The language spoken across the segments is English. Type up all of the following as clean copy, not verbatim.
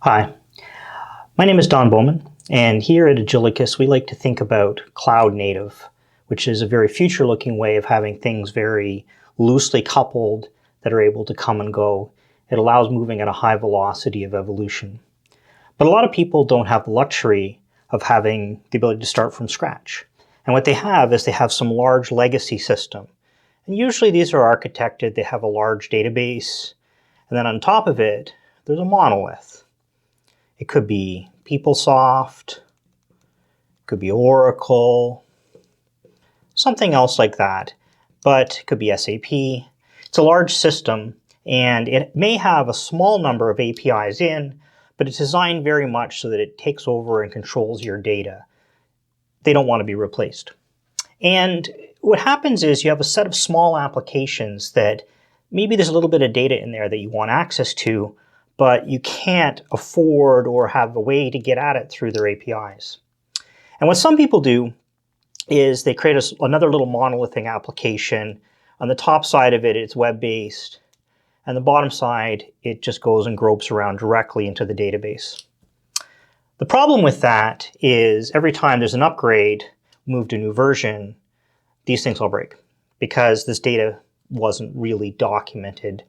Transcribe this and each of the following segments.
Hi, my name is Don Bowman, and here at Agilicus we like to think about cloud native, which is a very future-looking way of having things very loosely coupled that are able to come and go. It allows moving at a high velocity of evolution. But a lot of people don't have the luxury of having the ability to start from scratch. And what they have is they have some large legacy system. And usually these are architected, they have a large database, and then on top of it, there's a monolith. It could be PeopleSoft, it could be Oracle, something else like that, but it could be SAP. It's a large system, and it may have a small number of APIs in, but it's designed very much so that it takes over and controls your data. They don't want to be replaced. And what happens is you have a set of small applications that maybe there's a little bit of data in there that you want access to, but you can't afford or have a way to get at it through their APIs. And what some people do is they create another little monolithic application. On the top side of it, it's web-based, and the bottom side, it just goes and gropes around directly into the database. The problem with that is every time there's an upgrade, move to a new version, these things all break because this data wasn't really documented.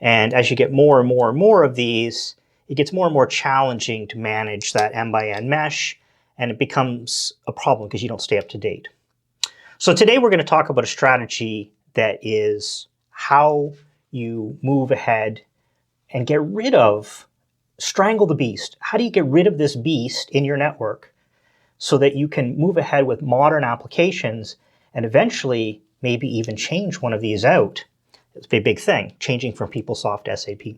And as you get more and more and more of these, it gets more and more challenging to manage that end-by-end mesh, and it becomes a problem because you don't stay up to date. So today we're going to talk about a strategy that is how you move ahead and get rid of, strangle the beast. How do you get rid of this beast in your network so that you can move ahead with modern applications and eventually maybe even change one of these out? It's a big thing, changing from PeopleSoft to SAP.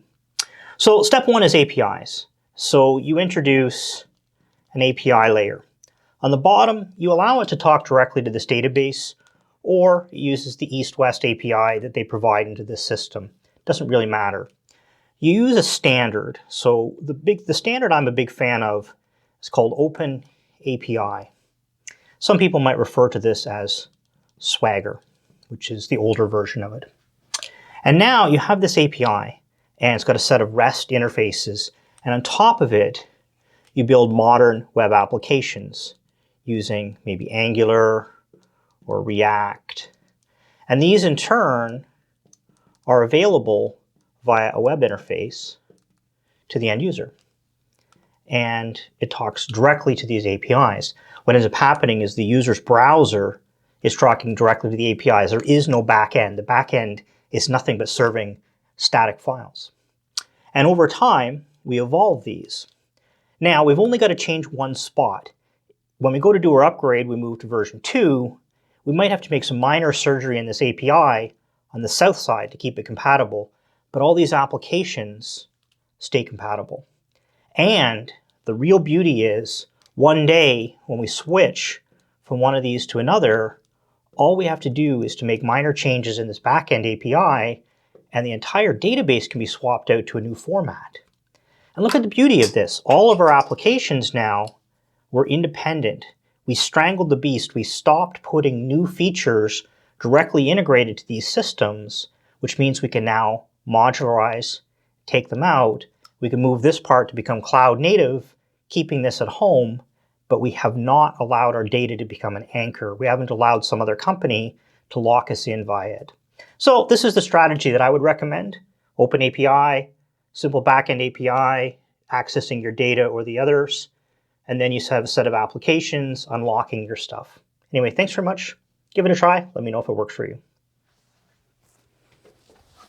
So step one is APIs. So you introduce an API layer. On the bottom, you allow it to talk directly to this database, or it uses the East-West API that they provide into this system. Doesn't really matter. You use a standard. So the standard I'm a big fan of is called Open API. Some people might refer to this as Swagger, which is the older version of it. And now you have this API, and it's got a set of REST interfaces, and on top of it, you build modern web applications using maybe Angular or React. And these in turn are available via a web interface to the end user. And it talks directly to these APIs. What ends up happening is the user's browser is talking directly to the APIs. There is no backend. The backend is nothing but serving static files. And over time, we evolve these. Now, we've only got to change one spot. When we go to do our upgrade, we move to version 2. We might have to make some minor surgery in this API on the south side to keep it compatible, but all these applications stay compatible. And the real beauty is, one day when we switch from one of these to another, all we have to do is to make minor changes in this backend API, and the entire database can be swapped out to a new format. And look at the beauty of this. All of our applications now were independent. We strangled the beast. We stopped putting new features directly integrated to these systems, which means we can now modularize, take them out. We can move this part to become cloud native, keeping this at home, but we have not allowed our data to become an anchor. We haven't allowed some other company to lock us in via it. So this is the strategy that I would recommend. Open API, simple backend API, accessing your data or the others, and then you have a set of applications unlocking your stuff. Anyway, thanks very much. Give it a try. Let me know if it works for you.